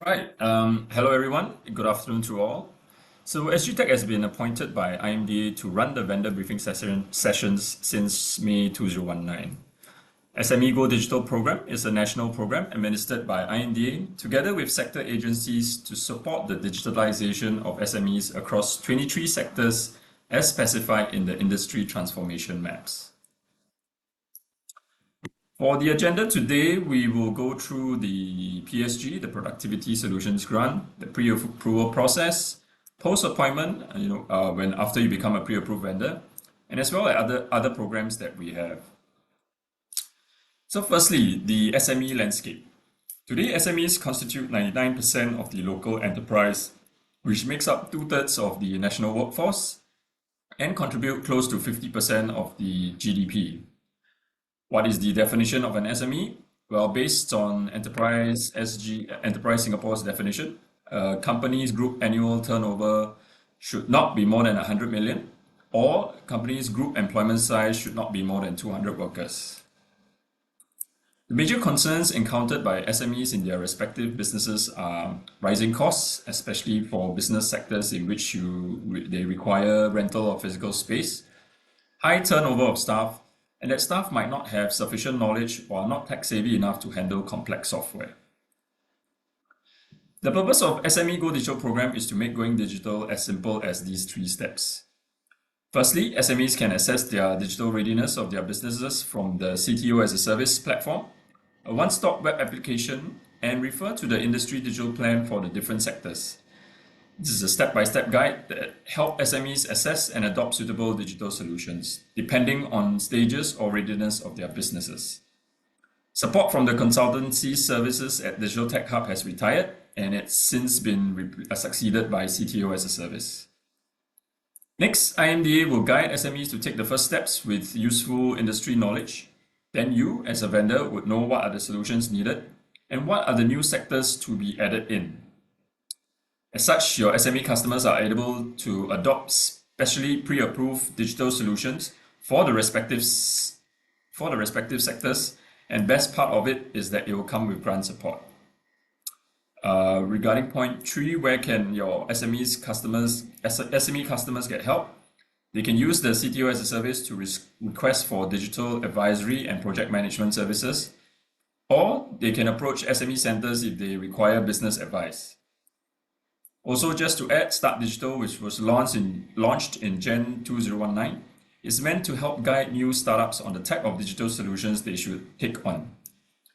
Right. Hello, everyone. Good afternoon to all. So, SGTech has been appointed by IMDA to run the vendor briefing sessions since May 2019. SME Go Digital program is a national program administered by IMDA together with sector agencies to support the digitalization of SMEs across 23 sectors as specified in the industry transformation maps. For the agenda today, we will go through the PSG, the Productivity Solutions Grant, the pre-approval process, post-appointment, when after you become a pre-approved vendor, and as well as other programs that we have. So firstly, the SME landscape. Today, SMEs constitute 99% of the local enterprise, which makes up 2/3 of the national workforce and contribute close to 50% of the GDP. What is the definition of an SME? Well, based on Enterprise Singapore's definition, a company's group annual turnover should not be more than 100 million, or company's group employment size should not be more than 200 workers. The major concerns encountered by SMEs in their respective businesses are rising costs, especially for business sectors in which they require rental of physical space, high turnover of staff, and that staff might not have sufficient knowledge or are not tech-savvy enough to handle complex software. The purpose of SME Go Digital program is to make going digital as simple as these 3 steps. Firstly, SMEs can assess their digital readiness of their businesses from the CTO-as-a-Service platform, a one-stop web application, and refer to the industry digital plan for the different sectors. This is a step-by-step guide that helps SMEs assess and adopt suitable digital solutions, depending on stages or readiness of their businesses. Support from the consultancy services at Digital Tech Hub has retired, and it's since been succeeded by CTO-as-a-Service. Next, IMDA will guide SMEs to take the first steps with useful industry knowledge. Then you, as a vendor, would know what are the solutions needed and what are the new sectors to be added in. As such, your SME customers are able to adopt specially pre-approved digital solutions for the respective sectors, and best part of it is that it will come with grant support. Regarding point 3, where can your SME customers get help? They can use the CTO-as-a-Service to request for digital advisory and project management services, or they can approach SME centers if they require business advice. Also, just to add, Start Digital, which was launched in Jan 2019, is meant to help guide new startups on the type of digital solutions they should take on.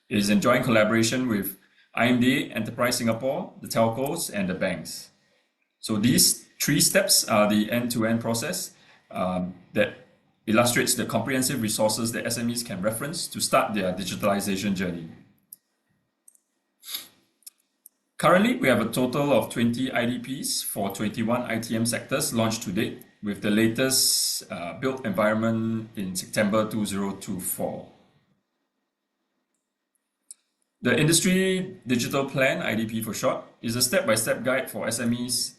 It is enjoying collaboration with IMDA, Enterprise Singapore, the telcos, and the banks. So these 3 steps are the end-to-end process that illustrates the comprehensive resources that SMEs can reference to start their digitalization journey. Currently, we have a total of 20 IDPs for 21 ITM sectors launched to date, with the latest built environment in September 2024. The Industry Digital Plan, IDP for short, is a step-by-step guide for SMEs.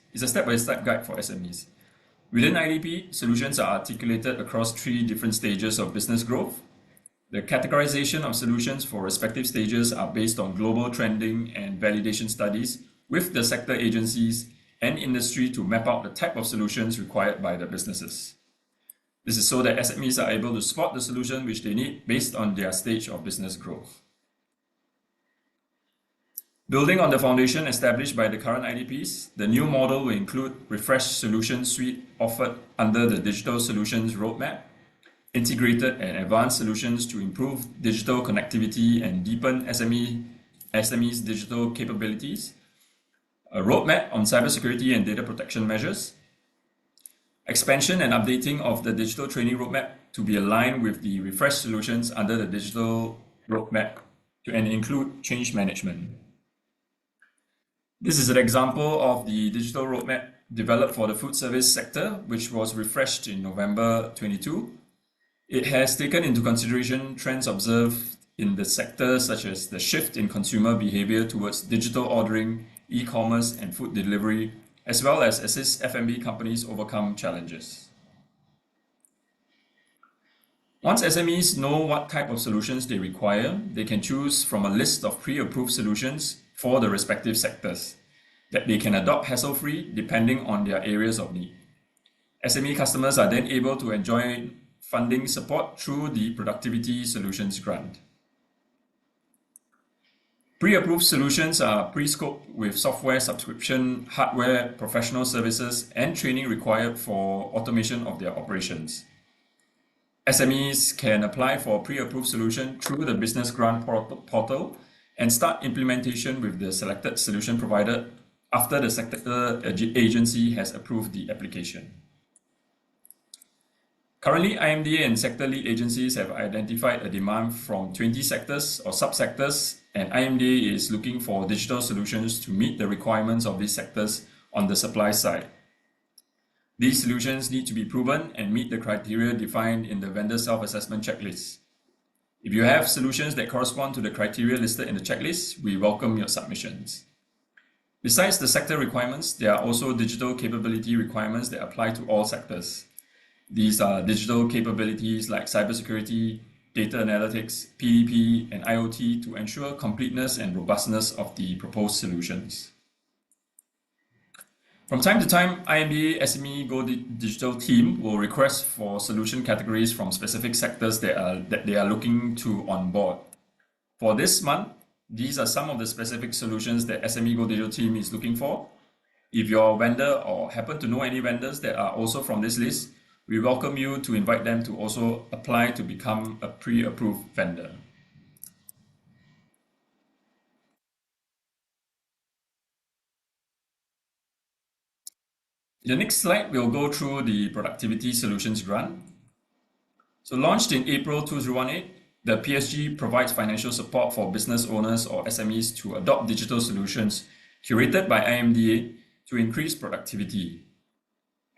Within IDP, solutions are articulated across 3 different stages of business growth. The categorization of solutions for respective stages are based on global trending and validation studies with the sector agencies and industry to map out the type of solutions required by the businesses. This is so that SMEs are able to spot the solution which they need based on their stage of business growth. Building on the foundation established by the current IDPs, the new model will include refreshed solution suite offered under the Digital Solutions Roadmap, integrated and advanced solutions to improve digital connectivity and deepen SMEs' digital capabilities, a roadmap on cybersecurity and data protection measures, expansion and updating of the digital training roadmap to be aligned with the refreshed solutions under the digital roadmap and include change management. This is an example of the digital roadmap developed for the food service sector, which was refreshed in November 22. It has taken into consideration trends observed in the sector, such as the shift in consumer behavior towards digital ordering, e-commerce, and food delivery, as well as assist F&B companies overcome challenges. Once SMEs know what type of solutions they require, they can choose from a list of pre-approved solutions for the respective sectors that they can adopt hassle-free depending on their areas of need. SME customers are then able to enjoy funding support through the Productivity Solutions Grant. Pre-approved solutions are pre-scoped with software subscription, hardware, professional services, and training required for automation of their operations. SMEs can apply for a pre-approved solution through the Business Grant portal and start implementation with the selected solution provider after the sector agency has approved the application. Currently, IMDA and sector lead agencies have identified a demand from 20 sectors or subsectors, and IMDA is looking for digital solutions to meet the requirements of these sectors on the supply side. These solutions need to be proven and meet the criteria defined in the vendor self-assessment checklist. If you have solutions that correspond to the criteria listed in the checklist, we welcome your submissions. Besides the sector requirements, there are also digital capability requirements that apply to all sectors. These are digital capabilities like cybersecurity, data analytics, PDP, and IoT to ensure completeness and robustness of the proposed solutions. From time to time, IMDA SME Go Digital team will request for solution categories from specific sectors that they are looking to onboard. For this month, these are some of the specific solutions that SME Go Digital team is looking for. If you're a vendor or happen to know any vendors that are also from this list, we welcome you to invite them to also apply to become a pre-approved vendor. In the next slide, we'll go through the Productivity Solutions Grant. So launched in April 2018, the PSG provides financial support for business owners or SMEs to adopt digital solutions curated by IMDA to increase productivity.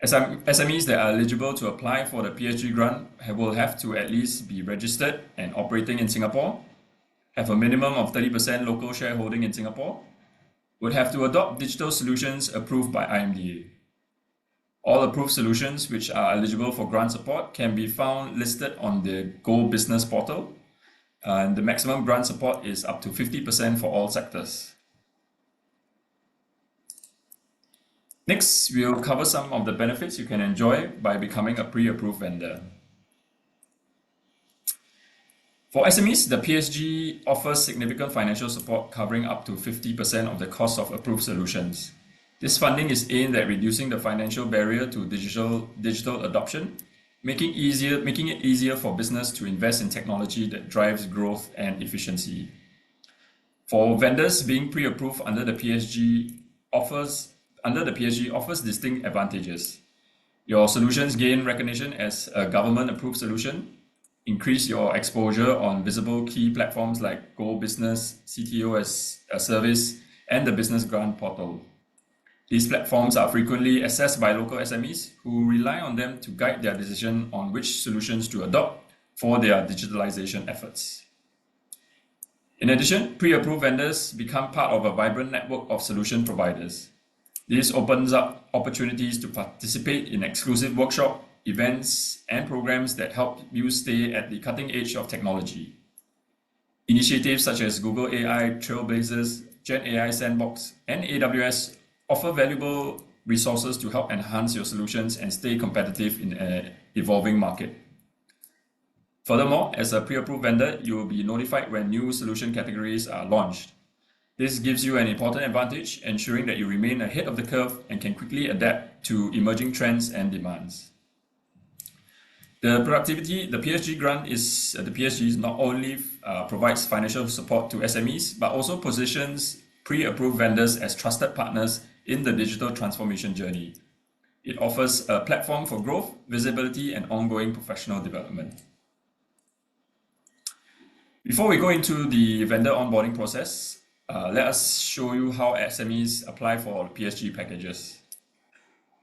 SMEs that are eligible to apply for the PSG grant will have to at least be registered and operating in Singapore, have a minimum of 30% local shareholding in Singapore, would have to adopt digital solutions approved by IMDA. All approved solutions which are eligible for grant support can be found listed on the Go Business portal, and the maximum grant support is up to 50% for all sectors. Next, we'll cover some of the benefits you can enjoy by becoming a pre-approved vendor. For SMEs, the PSG offers significant financial support covering up to 50% of the cost of approved solutions. This funding is aimed at reducing the financial barrier to digital adoption, making it easier for business to invest in technology that drives growth and efficiency. For vendors, being pre-approved under the PSG offers distinct advantages. Your solutions gain recognition as a government-approved solution, increase your exposure on visible key platforms like Go Business, CTO-as-a-Service, and the Business Grant portal. These platforms are frequently accessed by local SMEs who rely on them to guide their decision on which solutions to adopt for their digitalization efforts. In addition, pre-approved vendors become part of a vibrant network of solution providers. This opens up opportunities to participate in exclusive workshop, events, and programs that help you stay at the cutting edge of technology. Initiatives such as Google AI Trailblazers, Gen AI Sandbox, and AWS offer valuable resources to help enhance your solutions and stay competitive in an evolving market. Furthermore, as a pre-approved vendor, you will be notified when new solution categories are launched. This gives you an important advantage, ensuring that you remain ahead of the curve and can quickly adapt to emerging trends and demands. The PSG grant not only provides financial support to SMEs, but also positions pre-approved vendors as trusted partners in the digital transformation journey. It offers a platform for growth, visibility, and ongoing professional development. Before we go into the vendor onboarding process, let us show you how SMEs apply for PSG packages.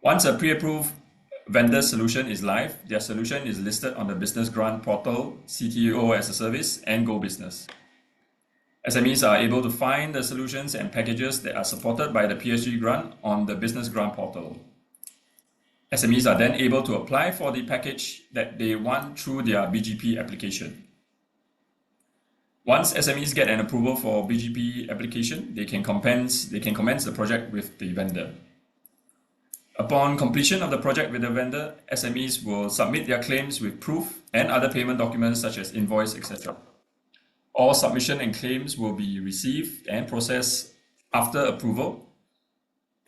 Once a pre-approved vendor solution is live, their solution is listed on the Business Grant portal, CTO-as-a-Service, and Go Business. SMEs are able to find the solutions and packages that are supported by the PSG grant on the Business Grant portal. SMEs are then able to apply for the package that they want through their BGP application. Once SMEs get an approval for BGP application, they can commence the project with the vendor. Upon completion of the project with the vendor, SMEs will submit their claims with proof and other payment documents such as invoice, etc. All submission and claims will be received and processed after approval.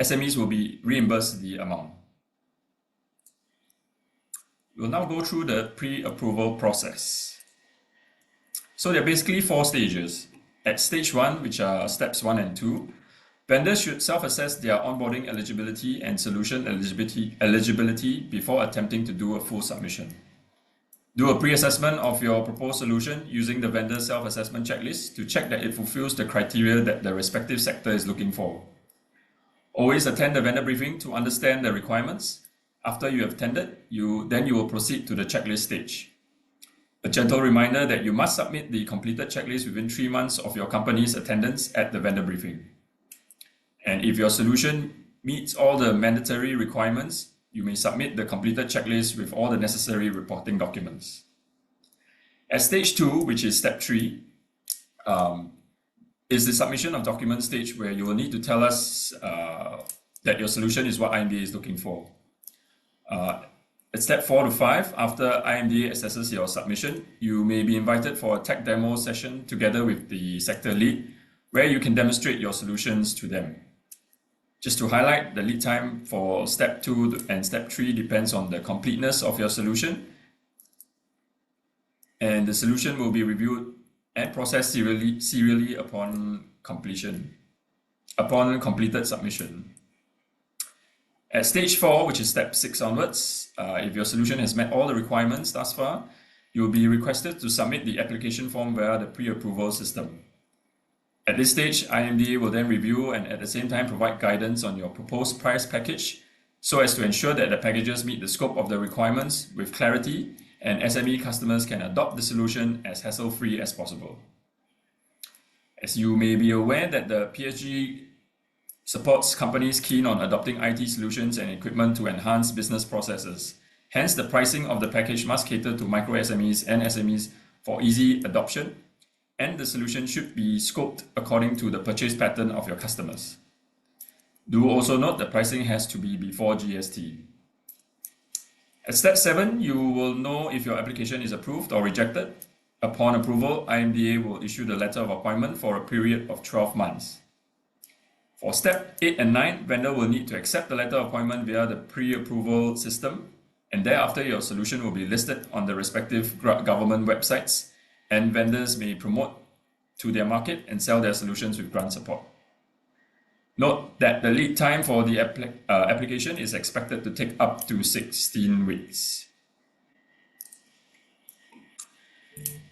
SMEs will be reimbursed the amount. We'll now go through the pre-approval process. So there are basically 4 stages. At stage 1, which are steps 1 and 2, vendors should self-assess their onboarding eligibility and solution eligibility before attempting to do a full submission. Do a pre-assessment of your proposed solution using the vendor self-assessment checklist to check that it fulfills the criteria that the respective sector is looking for. Always attend the vendor briefing to understand the requirements. After you have attended, you will proceed to the checklist stage. A gentle reminder that you must submit the completed checklist within 3 months of your company's attendance at the vendor briefing. And if your solution meets all the mandatory requirements, you may submit the completed checklist with all the necessary reporting documents. At stage 2, which is step 3, is the submission of documents stage, where you will need to tell us that your solution is what IMDA is looking for. At step 4 to 5, after IMDA assesses your submission, you may be invited for a tech demo session together with the sector lead, where you can demonstrate your solutions to them. Just to highlight, the lead time for step 2 and step 3 depends on the completeness of your solution, and the solution will be reviewed and processed serially upon completed submission. At stage 4, which is step 6 onwards, if your solution has met all the requirements thus far, you will be requested to submit the application form via the pre-approval system. At this stage, IMDA will then review and at the same time provide guidance on your proposed price package so as to ensure that the packages meet the scope of the requirements with clarity and SME customers can adopt the solution as hassle-free as possible. As you may be aware that the PSG supports companies keen on adopting IT solutions and equipment to enhance business processes. Hence, the pricing of the package must cater to micro SMEs and SMEs for easy adoption, and the solution should be scoped according to the purchase pattern of your customers. Do also note the pricing has to be before GST. At step 7, you will know if your application is approved or rejected. Upon approval, IMDA will issue the letter of appointment for a period of 12 months. For step 8 and 9, vendor will need to accept the letter of appointment via the pre-approval system, and thereafter your solution will be listed on the respective government websites, and vendors may promote to their market and sell their solutions with grant support. Note that the lead time for the application is expected to take up to 16 weeks.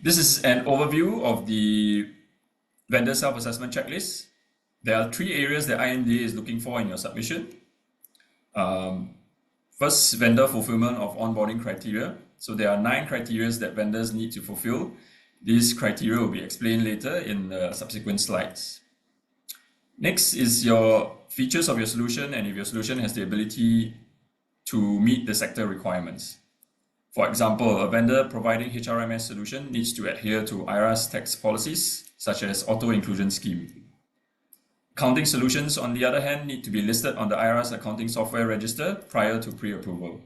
This is an overview of the vendor self-assessment checklist. There are 3 areas that IMDA is looking for in your submission. First, vendor fulfillment of onboarding criteria. So there are 9 criteria that vendors need to fulfill. These criteria will be explained later in the subsequent slides. Next is your features of your solution and if your solution has the ability to meet the sector requirements. For example, a vendor providing HRMS solution needs to adhere to IRA's tax policies, such as auto-inclusion scheme. Accounting solutions, on the other hand, need to be listed on the IRA's accounting software register prior to pre-approval.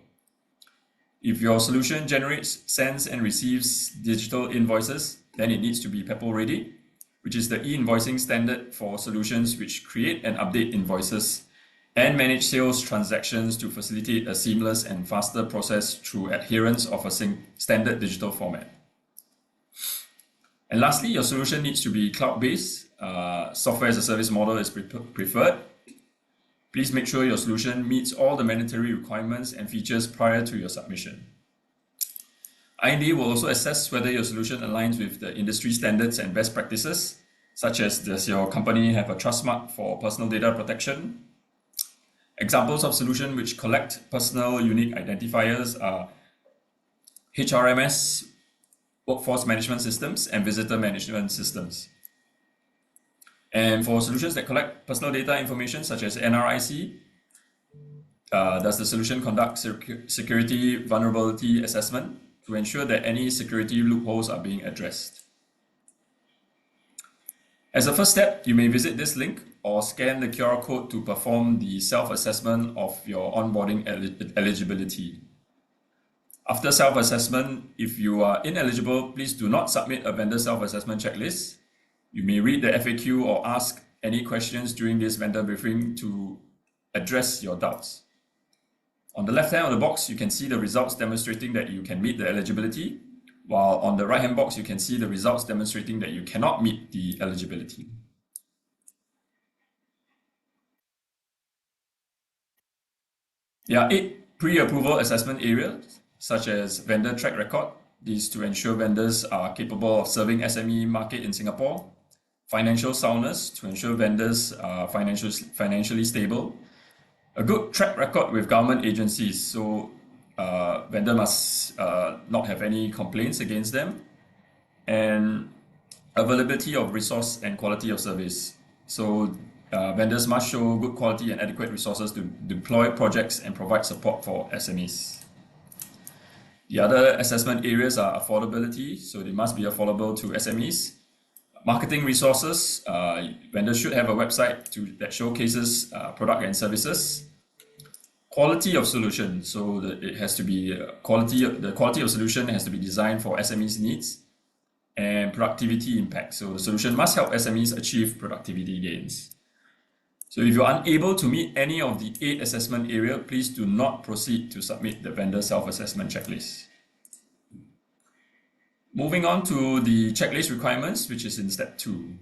If your solution generates, sends and receives digital invoices, then it needs to be PEPL ready, which is the e-invoicing standard for solutions which create and update invoices and manage sales transactions to facilitate a seamless and faster process through adherence of a standard digital format. And lastly, your solution needs to be cloud-based. Software as a service model is preferred. Please make sure your solution meets all the mandatory requirements and features prior to your submission. IMDA will also assess whether your solution aligns with the industry standards and best practices, such as does your company have a trust mark for personal data protection? Examples of solutions which collect personal unique identifiers are HRMS, workforce management systems, and visitor management systems. And for solutions that collect personal data information such as NRIC, does the solution conduct security vulnerability assessment to ensure that any security loopholes are being addressed? As a first step, you may visit this link or scan the QR code to perform the self-assessment of your onboarding eligibility. After self-assessment, if you are ineligible, please do not submit a vendor self-assessment checklist. You may read the FAQ or ask any questions during this vendor briefing to address your doubts. On the left hand of the box, you can see the results demonstrating that you can meet the eligibility, while on the right hand box, you can see the results demonstrating that you cannot meet the eligibility. There are 8 pre-approval assessment areas, such as vendor track record, these to ensure vendors are capable of serving SME market in Singapore; financial soundness, to ensure vendors are financially stable; a good track record with government agencies, so vendor must not have any complaints against them; and availability of resource and quality of service. So vendors must show good quality and adequate resources to deploy projects and provide support for SMEs. The other assessment areas are affordability, so they must be affordable to SMEs. Marketing resources, vendors should have a website that showcases product and services. Quality of solution, so it has to be the quality of solution has to be designed for SMEs needs. And productivity impact, so the solution must help SMEs achieve productivity gains. So if you're unable to meet any of the 8 assessment areas, please do not proceed to submit the vendor self-assessment checklist. Moving on to the checklist requirements, which is in step 2.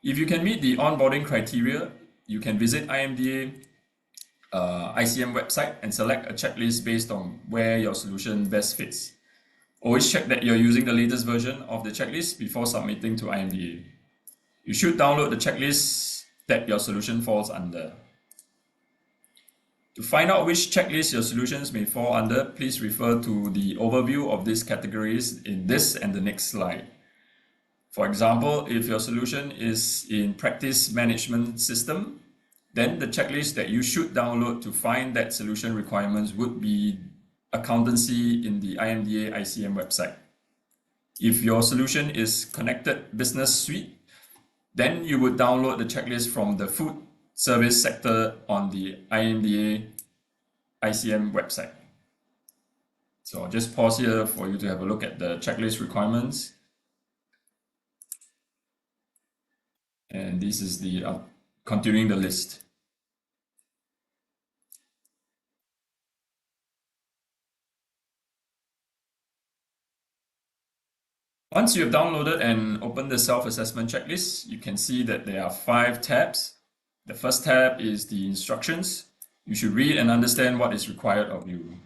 If you can meet the onboarding criteria, you can visit IMDA ICM website and select a checklist based on where your solution best fits. Always check that you're using the latest version of the checklist before submitting to IMDA. You should download the checklist that your solution falls under. To find out which checklist your solutions may fall under, please refer to the overview of these categories in this and the next slide. For example, if your solution is in practice management system, then the checklist that you should download to find that solution requirements would be accountancy in the IMDA ICM website. If your solution is connected business suite, then you would download the checklist from the food service sector on the IMDA ICM website. So I'll just pause here for you to have a look at the checklist requirements. And this is the continuing the list. Once you have downloaded and opened the self-assessment checklist, you can see that there are 5 tabs. The first tab is the instructions. You should read and understand what is required of you.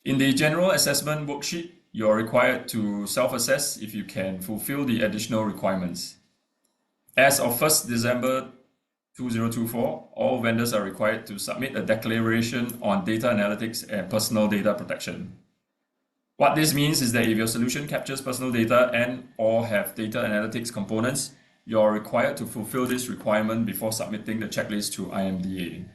In the general assessment worksheet, you are required to self-assess if you can fulfill the additional requirements. As of 1st December 2024, all vendors are required to submit a declaration on data analytics and personal data protection. What this means is that if your solution captures personal data and or have data analytics components, you are required to fulfill this requirement before submitting the checklist to IMDA.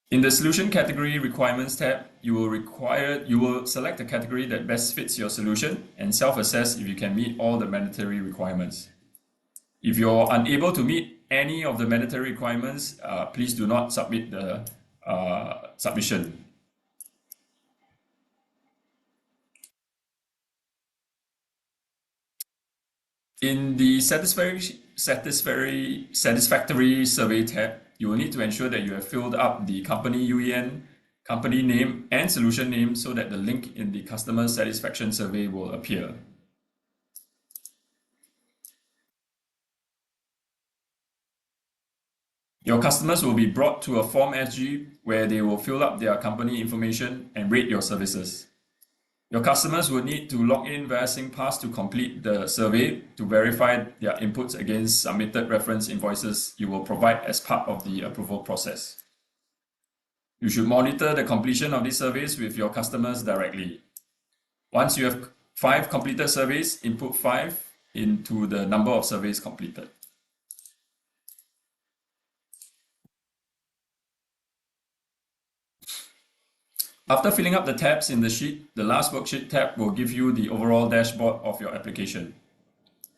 In the Solution Category Requirements tab, you will select a category that best fits your solution and self-assess if you can meet all the mandatory requirements. If you're unable to meet any of the mandatory requirements, please do not submit the submission. In the satisfactory survey tab, you will need to ensure that you have filled up the company UEN, company name, and solution name so that the link in the customer satisfaction survey will appear. Your customers will be brought to a Form SG where they will fill up their company information and rate your services. Your customers will need to log in via SingPass to complete the survey to verify their inputs against submitted reference invoices you will provide as part of the approval process. You should monitor the completion of these surveys with your customers directly. Once you have 5 completed surveys, input 5 into the number of surveys completed. After filling up the tabs in the sheet, the last worksheet tab will give you the overall dashboard of your application.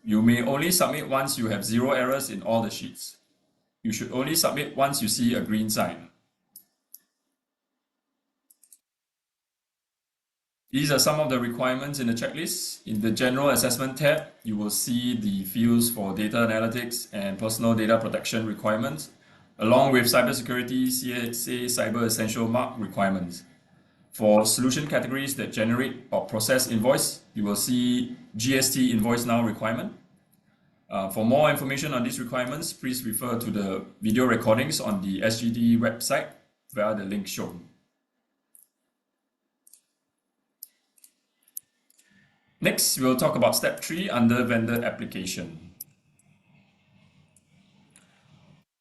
You may only submit once you have 0 errors in all the sheets. You should only submit once you see a green sign. These are some of the requirements in the checklist. In the General Assessment tab, you will see the fields for data analytics and personal data protection requirements, along with cybersecurity CSA Cyber Essential Mark requirements. For solution categories that generate or process invoice, you will see GST Invoice Now requirement. For more information on these requirements, please refer to the video recordings on the SGT website via the link shown. Next, we'll talk about step 3 under vendor application.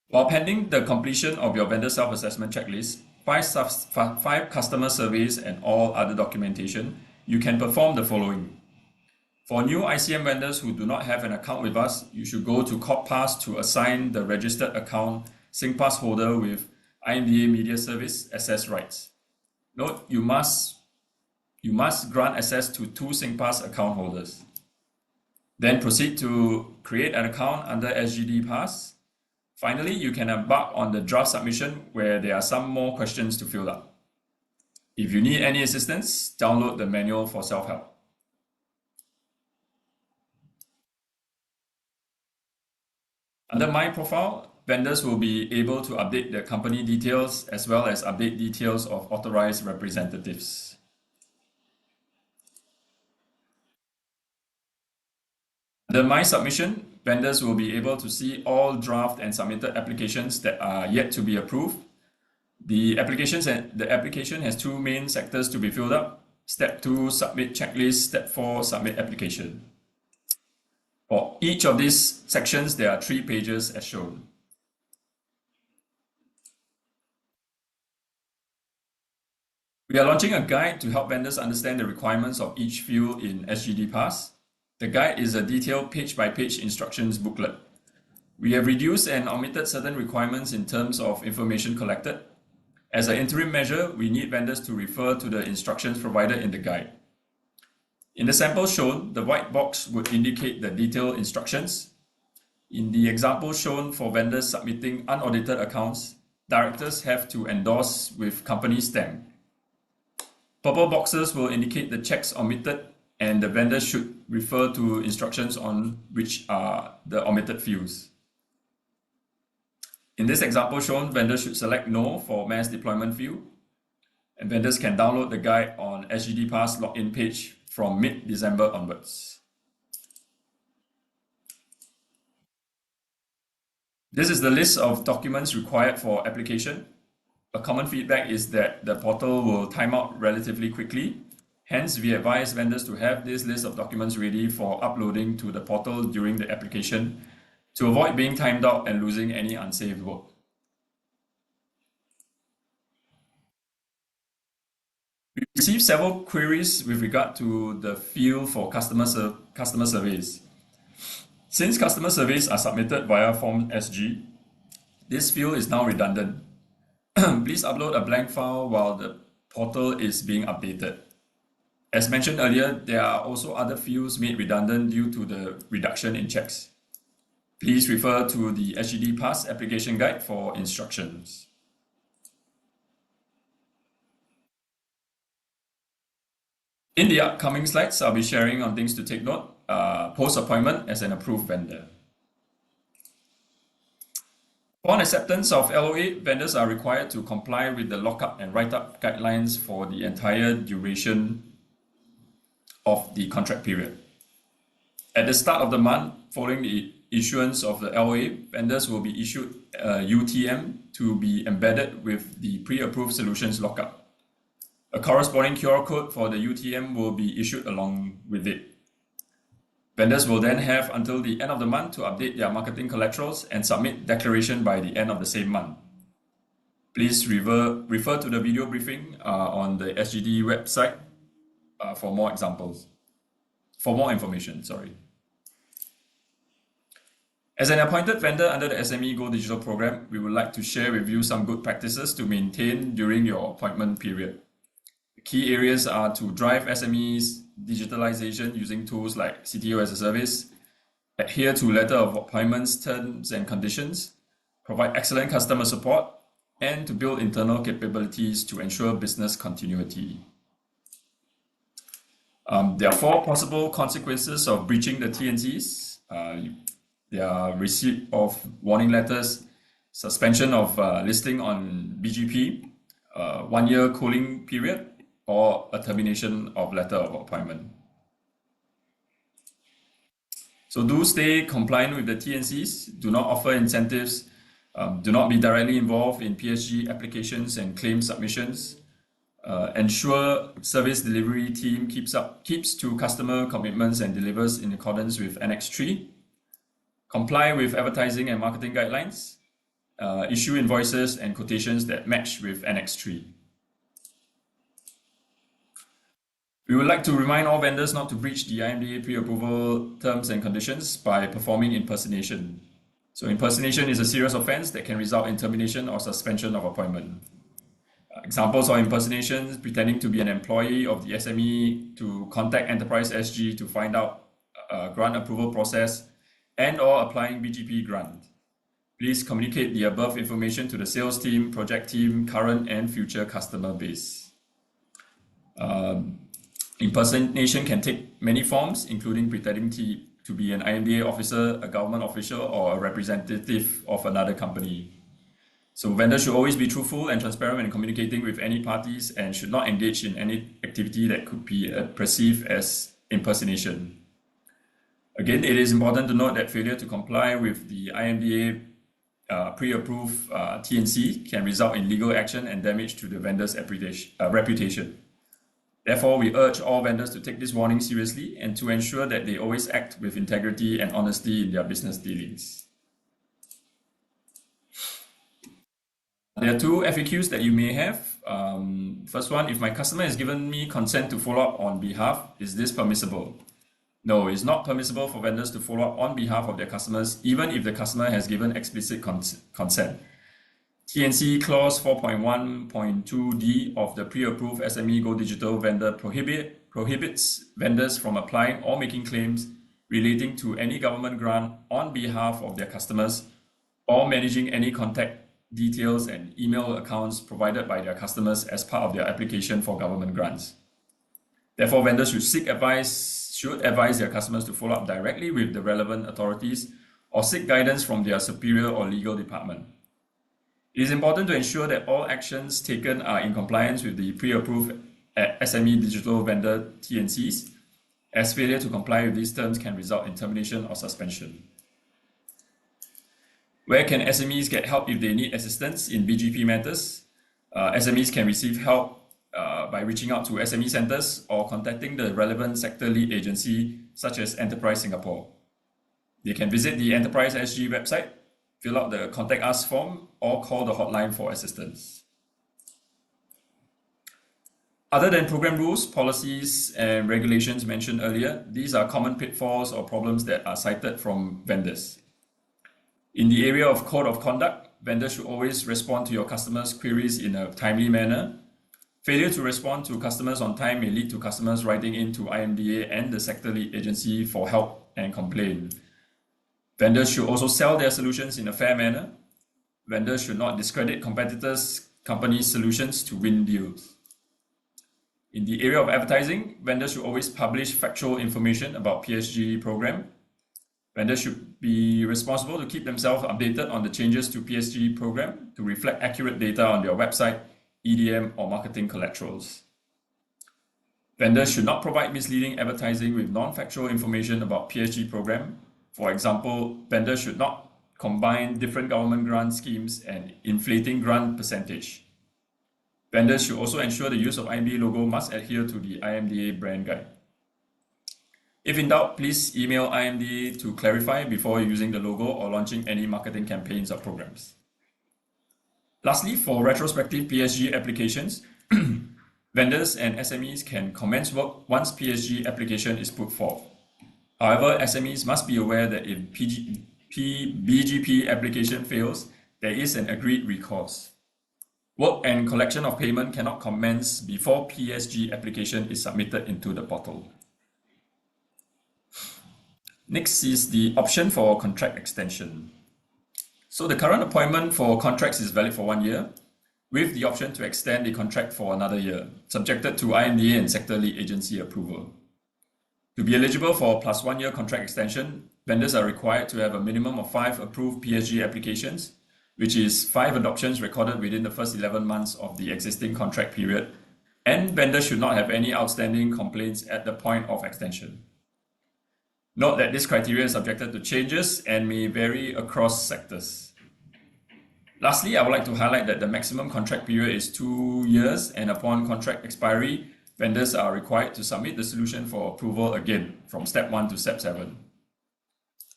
While pending the completion of your vendor self-assessment checklist, 5 customer surveys and all other documentation, you can perform the following. For new ICM vendors who do not have an account with us, you should go to CorpPass to assign the registered account SingPass holder with IMDA Media Service access rights. Note, you must grant access to 2 SingPass account holders. Then proceed to create an account under SGD Pass. Finally, you can embark on the draft submission where there are some more questions to fill out. If you need any assistance, download the manual for self-help. Under My Profile, vendors will be able to update their company details as well as update details of authorized representatives. Under My Submission, vendors will be able to see all draft and submitted applications that are yet to be approved. The application has 2 main sectors to be filled up. Step 2, submit checklist. Step 4, submit application. For each of these sections, there are 3 pages as shown. We are launching a guide to help vendors understand the requirements of each field in SGD Pass. The guide is a detailed page-by-page instructions booklet. We have reduced and omitted certain requirements in terms of information collected. As an interim measure, we need vendors to refer to the instructions provided in the guide. In the sample shown, the white box would indicate the detailed instructions. In the example shown for vendors submitting unaudited accounts, directors have to endorse with company stamp. Purple boxes will indicate the checks omitted, and the vendor should refer to instructions on which are the omitted fields. In this example shown, vendors should select No for mass deployment field, and vendors can download the guide on SGD Pass login page from mid-December onwards. This is the list of documents required for application. A common feedback is that the portal will time out relatively quickly. Hence, we advise vendors to have this list of documents ready for uploading to the portal during the application to avoid being timed out and losing any unsaved work. We received several queries with regard to the field for customer surveys. Since customer surveys are submitted via Form SG, this field is now redundant. Please upload a blank file while the portal is being updated. As mentioned earlier, there are also other fields made redundant due to the reduction in checks. Please refer to the SGD Pass application guide for instructions. In the upcoming slides, I'll be sharing on things to take note post-appointment as an approved vendor. Upon acceptance of LOA, vendors are required to comply with the lockup and write-up guidelines for the entire duration of the contract period. At the start of the month, following the issuance of the LOA, vendors will be issued a UTM to be embedded with the pre-approved solutions lockup. A corresponding QR code for the UTM will be issued along with it. Vendors will then have until the end of the month to update their marketing collaterals and submit declaration by the end of the same month. Please refer to the video briefing on the SGD website for more information. As an appointed vendor under the SME Go Digital program, we would like to share with you some good practices to maintain during your appointment period. Key areas are to drive SMEs digitalization using tools like CTO-as-a-Service, adhere to letter of appointments, terms and conditions, provide excellent customer support, and to build internal capabilities to ensure business continuity. There are 4 possible consequences of breaching the T&Cs. There are receipt of warning letters, suspension of listing on BGP, 1-year cooling period, or a termination of letter of appointment. So do stay compliant with the T&Cs, do not offer incentives, do not be directly involved in PSG applications and claim submissions, ensure service delivery team keeps to customer commitments and delivers in accordance with Annex 3, comply with advertising and marketing guidelines, issue invoices and quotations that match with Annex 3. We would like to remind all vendors not to breach the IMDA pre-approval terms and conditions by performing impersonation. So impersonation is a serious offense that can result in termination or suspension of appointment. Examples of impersonations: pretending to be an employee of the SME to contact Enterprise SG to find out grant approval process, and/or applying BGP grant. Please communicate the above information to the sales team, project team, current and future customer base. Impersonation can take many forms, including pretending to be an IMDA officer, a government official, or a representative of another company. So vendors should always be truthful and transparent when communicating with any parties and should not engage in any activity that could be perceived as impersonation. Again, it is important to note that failure to comply with the IMDA pre-approved T&C can result in legal action and damage to the vendor's reputation. Therefore, we urge all vendors to take this warning seriously and to ensure that they always act with integrity and honesty in their business dealings. There are 2 FAQs that you may have. First one, if my customer has given me consent to follow up on behalf, is this permissible? No, it's not permissible for vendors to follow up on behalf of their customers, even if the customer has given explicit consent. T&C Clause 4.1.2d of the pre-approved SME Go Digital vendor prohibits vendors from applying or making claims relating to any government grant on behalf of their customers or managing any contact details and email accounts provided by their customers as part of their application for government grants. Therefore, vendors should advise their customers to follow up directly with the relevant authorities or seek guidance from their superior or legal department. It is important to ensure that all actions taken are in compliance with the pre-approved SME digital vendor T&Cs, as failure to comply with these terms can result in termination or suspension. Where can SMEs get help if they need assistance in BGP matters? SMEs can receive help by reaching out to SME centers or contacting the relevant sector lead agency, such as Enterprise Singapore. They can visit the Enterprise SG website, fill out the Contact Us form, or call the hotline for assistance. Other than program rules, policies, and regulations mentioned earlier, these are common pitfalls or problems that are cited from vendors. In the area of code of conduct, vendors should always respond to your customers' queries in a timely manner. Failure to respond to customers on time may lead to customers writing into IMDA and the sector lead agency for help and complaint. Vendors should also sell their solutions in a fair manner. Vendors should not discredit competitors' companies' solutions to win deals. In the area of advertising, vendors should always publish factual information about PSG program. Vendors should be responsible to keep themselves updated on the changes to PSG program to reflect accurate data on their website, EDM, or marketing collaterals. Vendors should not provide misleading advertising with non-factual information about PSG program. For example, vendors should not combine different government grant schemes and inflating grant percentage. Vendors should also ensure the use of IMDA logo must adhere to the IMDA brand guide. If in doubt, please email IMDA to clarify before using the logo or launching any marketing campaigns or programs. Lastly, for retrospective PSG applications, vendors and SMEs can commence work once PSG application is put forth. However, SMEs must be aware that if BGP application fails, there is an agreed recourse. Work and collection of payment cannot commence before PSG application is submitted into the portal. Next is the option for contract extension. So the current appointment for contracts is valid for 1 year, with the option to extend the contract for another year, subjected to IMDA and sector lead agency approval. To be eligible for plus 1 year contract extension, vendors are required to have a minimum of 5 approved PSG applications, which is 5 adoptions recorded within the first 11 months of the existing contract period, and vendors should not have any outstanding complaints at the point of extension. Note that this criteria is subjected to changes and may vary across sectors. Lastly, I would like to highlight that the maximum contract period is 2 years, and upon contract expiry, vendors are required to submit the solution for approval again from step 1 to step 7.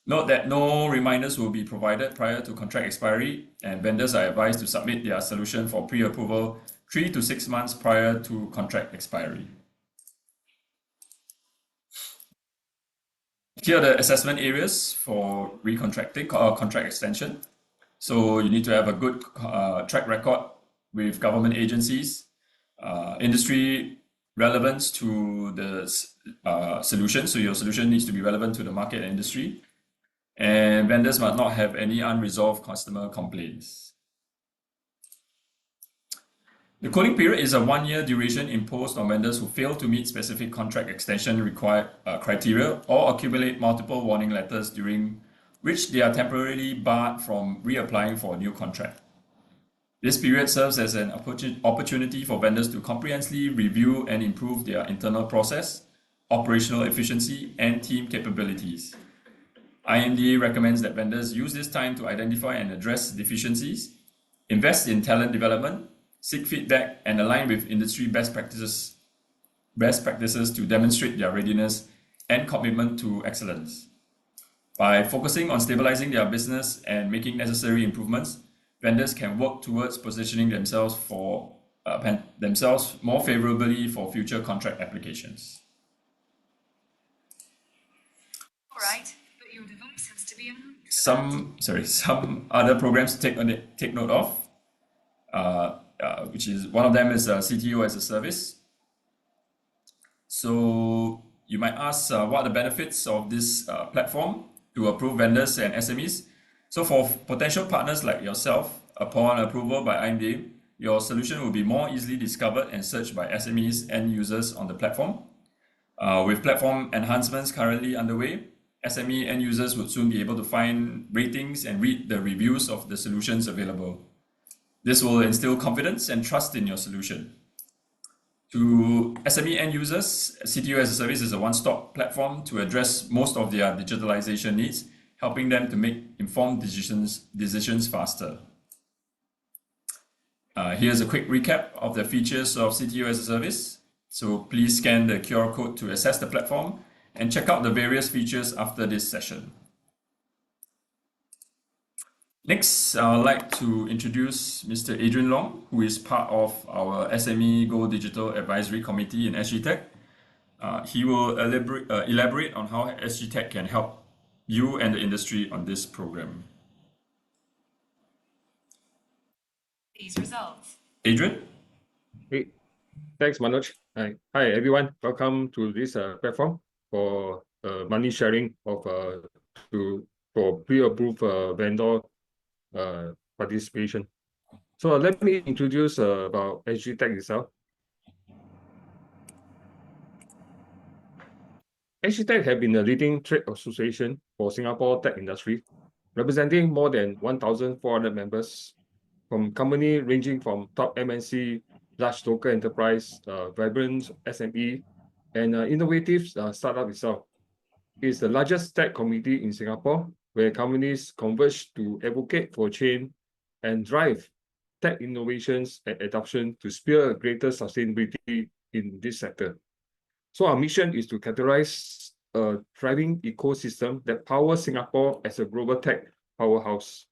Note that no reminders will be provided prior to contract expiry, and vendors are advised to submit their solution for pre-approval 3 to 6 months prior to contract expiry. Here are the assessment areas for recontracting or contract extension. So you need to have a good track record with government agencies, industry relevance to the solution. So your solution needs to be relevant to the market and industry. And vendors must not have any unresolved customer complaints. The cooling period is a 1 year duration imposed on vendors who fail to meet specific contract extension required criteria or accumulate multiple warning letters during which they are temporarily barred from reapplying for a new contract. This period serves as an opportunity for vendors to comprehensively review and improve their internal process, operational efficiency, and team capabilities. IMDA recommends that vendors use this time to identify and address deficiencies, invest in talent development, seek feedback, and align with industry best practices to demonstrate their readiness and commitment to excellence. By focusing on stabilizing their business and making necessary improvements, vendors can work towards positioning themselves more favorably for future contract applications. All right, but your device has to be on. Some other programs to take note of, which is one of them is CTO-as-a-Service. So you might ask, what are the benefits of this platform to approve vendors and SMEs? So for potential partners like yourself, upon approval by IMDA, your solution will be more easily discovered and searched by SMEs and users on the platform. With platform enhancements currently underway, SME end users would soon be able to find ratings and read the reviews of the solutions available. This will instill confidence and trust in your solution. To SME end users, CTO-as-a-Service is a one-stop platform to address most of their digitalization needs, helping them to make informed decisions faster. Here's a quick recap of the features of CTO-as-a-Service. So please scan the QR code to access the platform and check out the various features after this session. Next, I would like to introduce Mr. Adrian Long, who is part of our SME Go Digital Advisory Committee in SGTech. He will elaborate on how SGTech can help you and the industry on this program. These results. Adrian? Hey, thanks, Manoj. Hi, everyone. Welcome to this platform for money sharing of for pre-approved vendor participation. So let me introduce about SGTech itself. SGTech has been a leading trade association for Singapore tech industry, representing more than 1,400 members from companies ranging from top MNC, large local enterprise, vibrant SME, and innovative startup itself. It's the largest tech community in Singapore, where companies converge to advocate for change and drive tech innovations and adoption to spur greater sustainability in this sector. So our mission is to catalyze a thriving ecosystem that powers Singapore as a global tech powerhouse.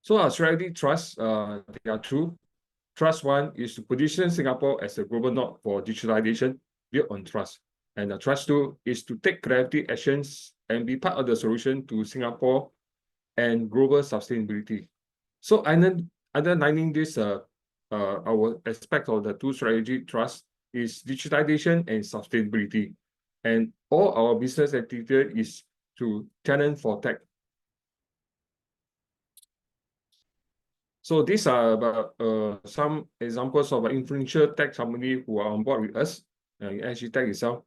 So our strategy trust, there are two. Trust one is to position Singapore as a global node for digitalization built on trust. And the trust two is to take collective actions and be part of the solution to Singapore and global sustainability. So underlining this, our aspect of the two strategy trust is digitalization and sustainability. And all our business activity is to talent for tech. So these are about some examples of influential tech company who are on board with us in SGTech itself.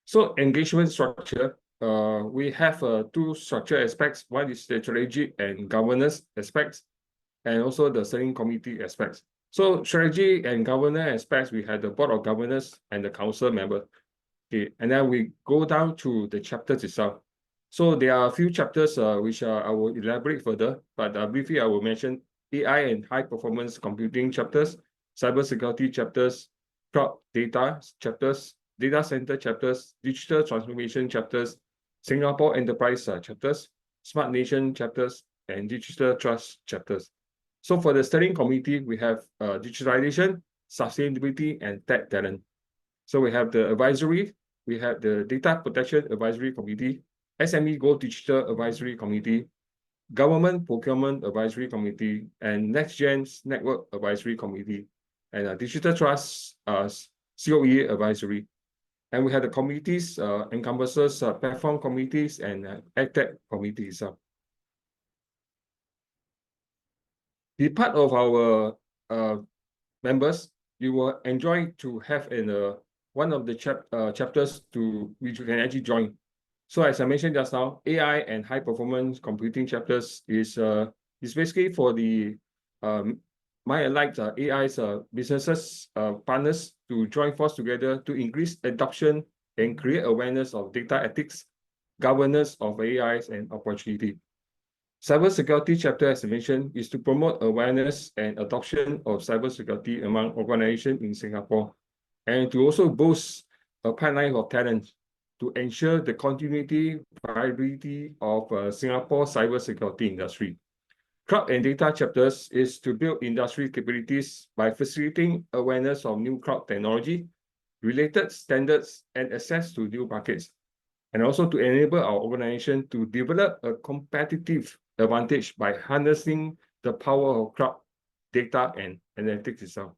So engagement structure, we have two structure aspects. One is the strategy and governance aspects, and also the steering committee aspects. So strategy and governance aspects, we have the board of governors and the council member. Okay, and then we go down to the chapters itself. So there are a few chapters which I will elaborate further, but briefly I will mention AI and high performance computing chapters, cybersecurity chapters, cloud data chapters, data center chapters, digital transformation chapters, Singapore enterprise chapters, smart nation chapters, and digital trust chapters. So for the steering committee, we have digitalization, sustainability, and tech talent. So we have the advisory, we have the Data Protection Advisory Committee, SMEs Go Digital Advisory Committee, Government Procurement Advisory Committee, and Next Gen Network Advisory Committee, and Digital Trust COE Advisory. And we have the committees encompasses platform committees and EdTech committees. Be part of our members, you will enjoy to have one of the chapters to which you can actually join. So as I mentioned just now, AI and high performance computing chapters is basically for the my alike AI's businesses partners to join force together to increase adoption and create awareness of data ethics, governance of AIs and opportunity. Cybersecurity chapter, as I mentioned, is to promote awareness and adoption of cybersecurity among organizations in Singapore, and to also boost a pipeline of talent to ensure the continuity, viability of Singapore cybersecurity industry. Cloud and data chapters is to build industry capabilities by facilitating awareness of new cloud technology, related standards, and access to new markets, and also to enable our organization to develop a competitive advantage by harnessing the power of cloud data and analytics itself.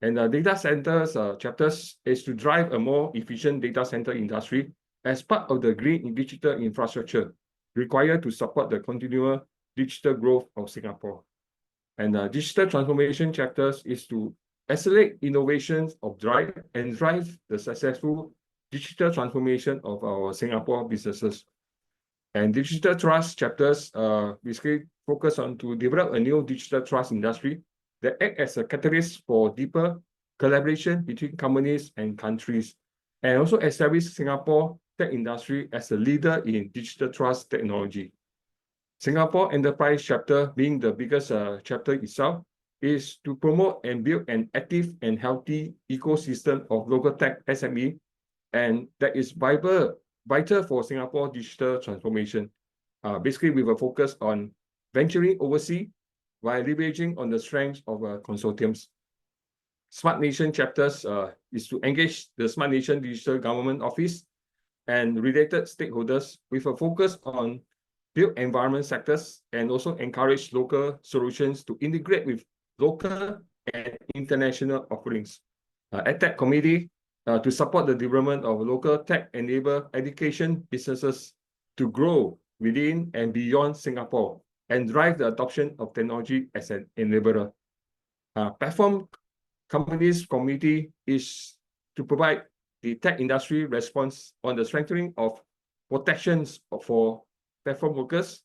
And the data centers chapters is to drive a more efficient data center industry as part of the green digital infrastructure required to support the continual digital growth of Singapore. And digital transformation chapters is to accelerate innovations of drive the successful digital transformation of our Singapore businesses. And digital trust chapters basically focus on to develop a new digital trust industry that act as a catalyst for deeper collaboration between companies and countries, and also establish Singapore tech industry as a leader in digital trust technology. Singapore Enterprise chapter, being the biggest chapter itself, is to promote and build an active and healthy ecosystem of local tech SME, and that is vital for Singapore digital transformation. Basically, with a focus on venturing overseas while leveraging on the strengths of consortiums. Smart Nation chapters is to engage the Smart Nation Digital Government Office and related stakeholders with a focus on built environment sectors and also encourage local solutions to integrate with local and international offerings. EdTech committee to support the development of local tech-enabled education businesses to grow within and beyond Singapore and drive the adoption of technology as an enabler. Platform companies committee is to provide the tech industry response on the strengthening of protections for platform workers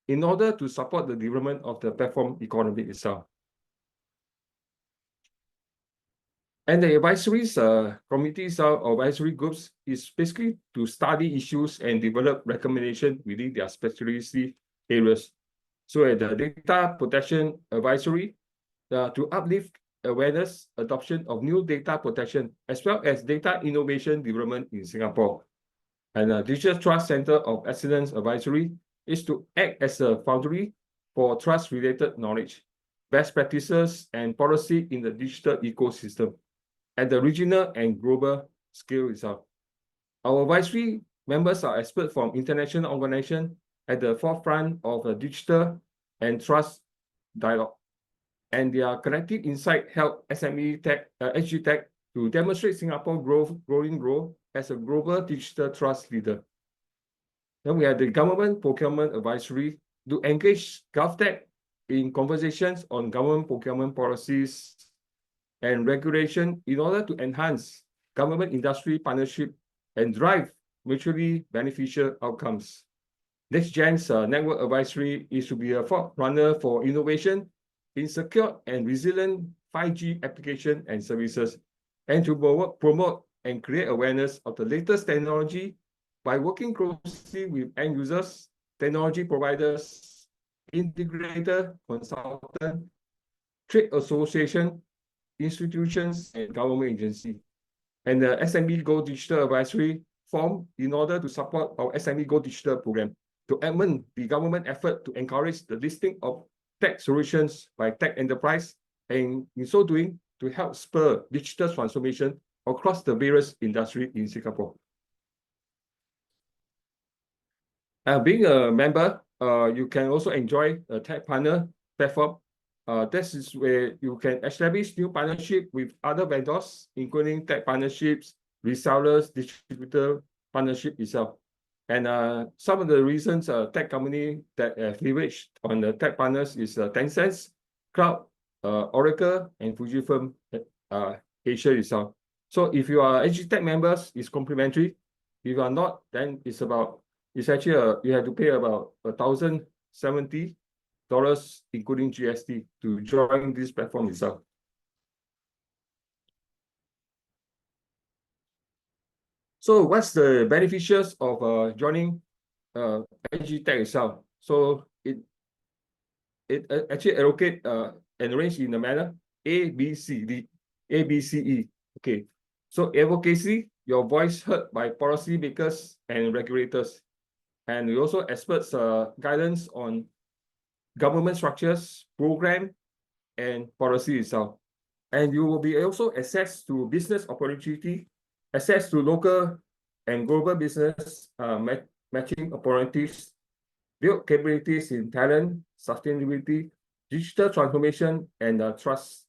in order to support the development of the platform economy itself. And the advisories committees or advisory groups is basically to study issues and develop recommendations within their specialty areas. So at the data protection advisory, to uplift awareness, adoption of new data protection, as well as data innovation development in Singapore. And Digital Trust Center of Excellence Advisory is to act as a foundry for trust-related knowledge, best practices, and policy in the digital ecosystem at the regional and global scale itself. Our advisory members are experts from international organizations at the forefront of digital and trust dialogue. And their collective insight help SGTech to demonstrate Singapore's growing role as a global digital trust leader. Then we have the Government Procurement Advisory to engage GovTech in conversations on government procurement policies and regulation in order to enhance government industry partnership and drive mutually beneficial outcomes. NextGen's network advisory is to be a forerunner for innovation in secure and resilient 5G application and services, and to promote and create awareness of the latest technology by working closely with end users, technology providers, integrator, consultant, trade association, institutions, and government agency. And the SME Go Digital Advisory formed in order to support our SME Go Digital program to augment the government effort to encourage the listing of tech solutions by tech enterprise, and in so doing, to help spur digital transformation across the various industries in Singapore. Being a member, you can also enjoy a tech partner platform. This is where you can establish new partnership with other vendors, including tech partnerships, resellers, distributor partnership itself. And some of the reasons tech company that have leveraged on the tech partners is Tencent, Cloud, Oracle, and Fujifilm Asia itself. So if you are SGTech members, it's complimentary. If you are not, then it's actually you have to pay about $1,070, including GST, to join this platform itself. So what's the beneficials of joining SGTech itself? So it actually allocate and arrange in a manner A, B, C, D, A, B, C, E. Okay. So advocacy, your voice heard by policymakers and regulators. And we also experts guidance on government structures, program, and policy itself. And you will be also access to business opportunity, access to local and global business matching opportunities, build capabilities in talent, sustainability, digital transformation, and trust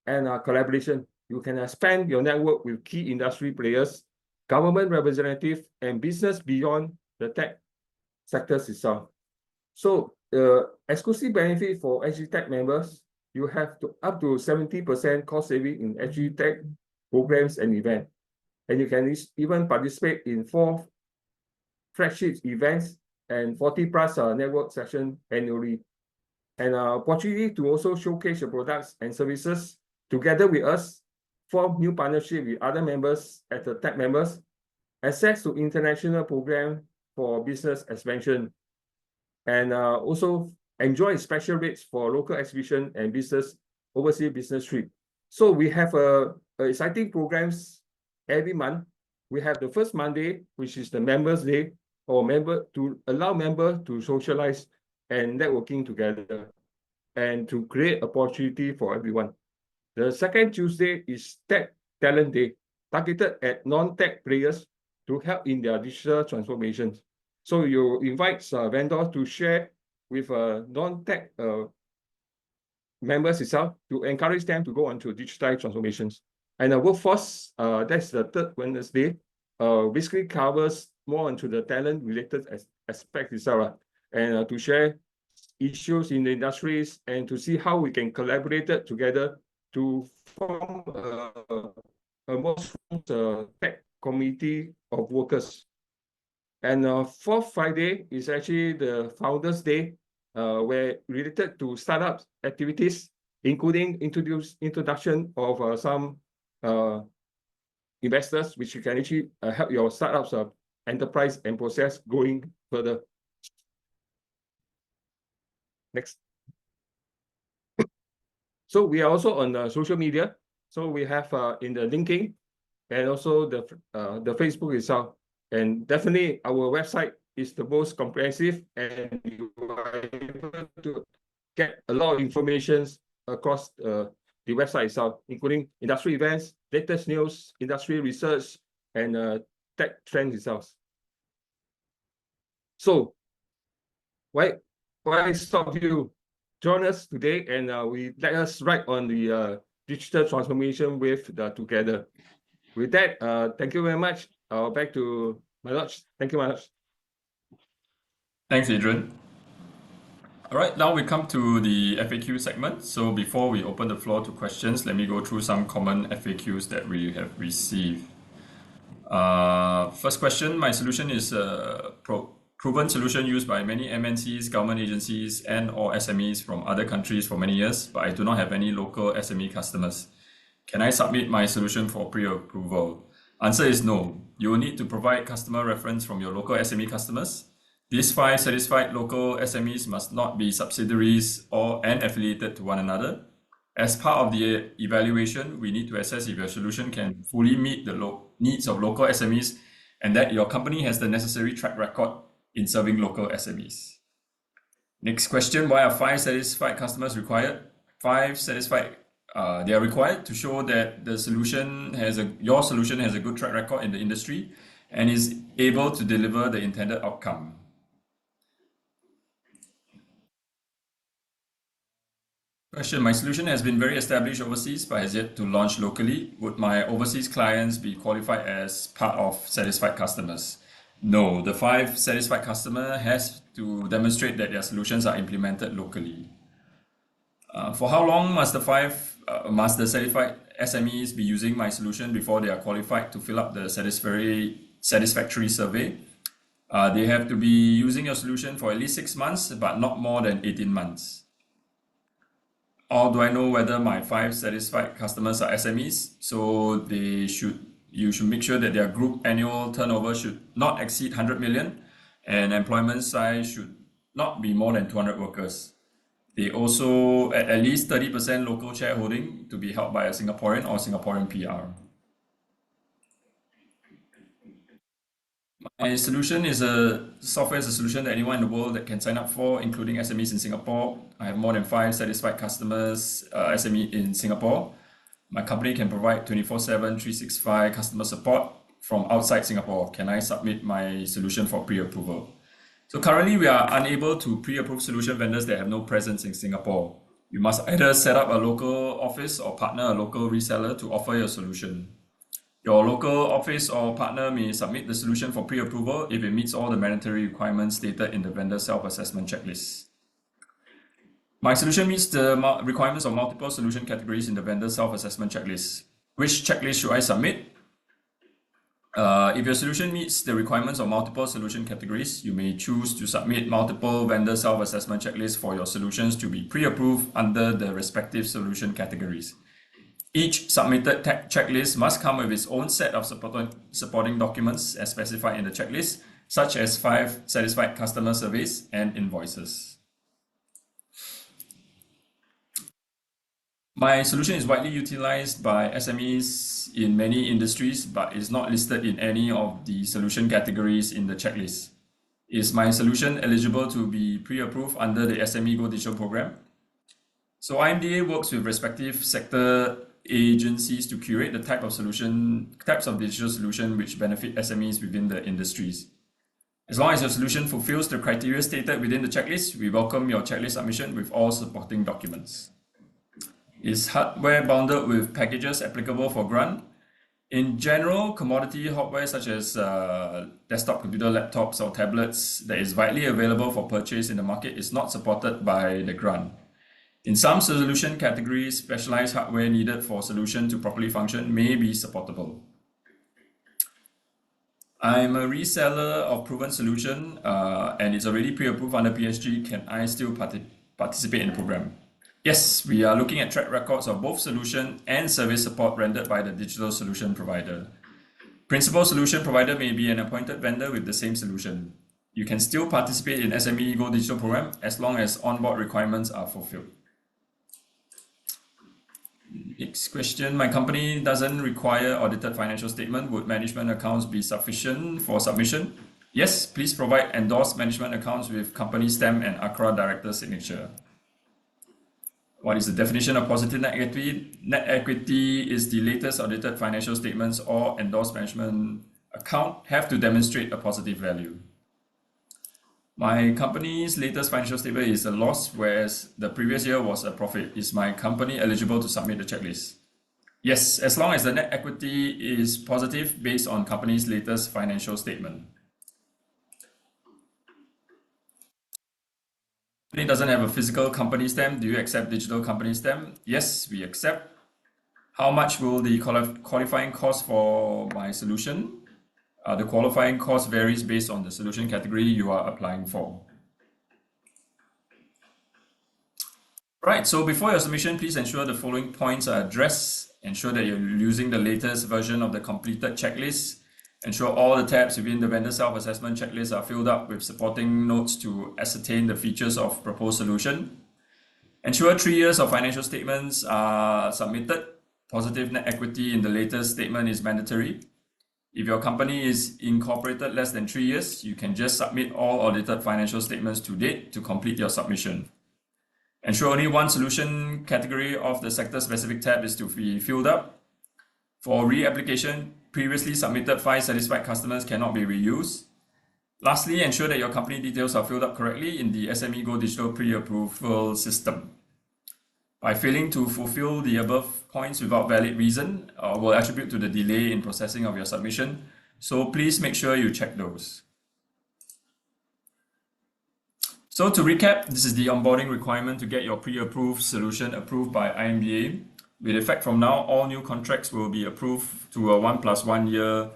and collaboration. You can expand your network with key industry players, government representatives, and business beyond the tech sectors itself. So exclusive benefit for SGTech members, you have up to 70% cost saving in SGTech programs and events. And you can even participate in 4 flagship events and 40+ network sessions annually. And opportunity to also showcase your products and services together with us, form new partnership with other members as the tech members, access to international program for business expansion, and also enjoy special rates for local exhibition and overseas business trip. So we have exciting programs every month. We have the first Monday, which is the Members Day, to allow members to socialize and networking together and to create opportunity for everyone. The second Tuesday is Tech Talent Day, targeted at non-tech players to help in their digital transformations. So you invite vendors to share with non-tech members itself to encourage them to go on to digital transformations. And the workforce, that's the third Wednesday, basically covers more into the talent-related aspect itself, and to share issues in the industries and to see how we can collaborate together to form a more strong tech community of workers. And fourth Friday is actually the Founders Day, where related to startup activities, including introduction of some investors, which you can actually help your startups enterprise and process going further. Next. So we are also on social media. So we have in the LinkedIn and also the Facebook itself. And definitely our website is the most comprehensive, and you are able to get a lot of information across the website itself, including industry events, latest news, industry research, and tech trends itself. So why stop you? Join us today and let us ride on the digital transformation wave together. With that, thank you very much. Back to Manoj. Thank you, Manoj. Thanks, Adrian. All right, now we come to the FAQ segment. So before we open the floor to questions, let me go through some common FAQs that we have received. First question, my solution is a proven solution used by many MNCs, government agencies, and or SMEs from other countries for many years, but I do not have any local SME customers. Can I submit my solution for pre-approval? Answer is no. You will need to provide customer reference from your local SME customers. These 5 satisfied local SMEs must not be subsidiaries and affiliated to one another. As part of the evaluation, we need to assess if your solution can fully meet the needs of local SMEs and that your company has the necessary track record in serving local SMEs. Next question, why are 5 satisfied customers required? 5 satisfied, they are required to show that your solution has a good track record in the industry and is able to deliver the intended outcome. Question, my solution has been very established overseas but has yet to launch locally. Would my overseas clients be qualified as part of satisfied customers? No, the 5 satisfied customer has to demonstrate that their solutions are implemented locally. For how long must the satisfied SMEs be using my solution before they are qualified to fill up the satisfactory survey? They have to be using your solution for at least 6 months, but not more than 18 months. Or do I know whether my 5 satisfied customers are SMEs? So you should make sure that their group annual turnover should not exceed 100 million and employment size should not be more than 200 workers. They also at least 30% local shareholding to be held by a Singaporean or Singaporean PR. My solution is a software as a solution that anyone in the world that can sign up for, including SMEs in Singapore. I have more than 5 satisfied customers, SME in Singapore. My company can provide 24/7, 365 customer support from outside Singapore. Can I submit my solution for pre-approval? So currently we are unable to pre-approve solution vendors that have no presence in Singapore. You must either set up a local office or partner a local reseller to offer your solution. Your local office or partner may submit the solution for pre-approval if it meets all the mandatory requirements stated in the vendor self-assessment checklist. My solution meets the requirements of multiple solution categories in the vendor self-assessment checklist. Which checklist should I submit? If your solution meets the requirements of multiple solution categories, you may choose to submit multiple vendor self-assessment checklists for your solutions to be pre-approved under the respective solution categories. Each submitted checklist must come with its own set of supporting documents as specified in the checklist, such as 5 satisfied customer surveys and invoices. My solution is widely utilized by SMEs in many industries, but is not listed in any of the solution categories in the checklist. Is my solution eligible to be pre-approved under the SME Go Digital program? So IMDA works with respective sector agencies to curate the types of digital solution which benefit SMEs within the industries. As long as your solution fulfills the criteria stated within the checklist, we welcome your checklist submission with all supporting documents. Is hardware bundled with packages applicable for grant? In general, commodity hardware such as desktop computer, laptops or tablets that is widely available for purchase in the market is not supported by the grant. In some solution categories, specialized hardware needed for solution to properly function may be supportable. I'm a reseller of proven solution and it's already pre-approved under PSG. Can I still participate in the program? Yes, we are looking at track records of both solution and service support rendered by the digital solution provider. Principal solution provider may be an appointed vendor with the same solution. You can still participate in SME Go Digital program as long as onboard requirements are fulfilled. Next question, my company doesn't require audited financial statement. Would management accounts be sufficient for submission? Yes, please provide endorsed management accounts with company stamp and ACRA director signature. What is the definition of positive net equity? Net equity is the latest audited financial statements or endorsed management account have to demonstrate a positive value. My company's latest financial statement is a loss, whereas the previous year was a profit. Is my company eligible to submit the checklist? Yes, as long as the net equity is positive based on company's latest financial statement. Company doesn't have a physical company stamp. Do you accept digital company stamp? Yes, we accept. How much will the qualifying cost for my solution? The qualifying cost varies based on the solution category you are applying for. Right, so before your submission, please ensure the following points are addressed. Ensure that you're using the latest version of the completed checklist. Ensure all the tabs within the vendor self-assessment checklist are filled up with supporting notes to ascertain the features of proposed solution. Ensure 3 years of financial statements are submitted. Positive net equity in the latest statement is mandatory. If your company is incorporated less than 3 years, you can just submit all audited financial statements to date to complete your submission. Ensure only one solution category of the sector-specific tab is to be filled up. For re-application, previously submitted 5 satisfied customers cannot be reused. Lastly, ensure that your company details are filled up correctly in the SME Go Digital pre-approval system. By failing to fulfill the above points without valid reason, will attribute to the delay in processing of your submission. So please make sure you check those. So to recap, this is the onboarding requirement to get your pre-approved solution approved by IMDA. With effect from now, all new contracts will be approved to a 1+1 year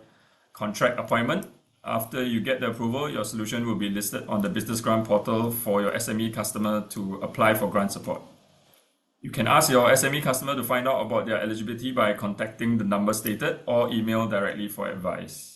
contract appointment. After you get the approval, your solution will be listed on the business grant portal for your SME customer to apply for grant support. You can ask your SME customer to find out about their eligibility by contacting the number stated or email directly for advice.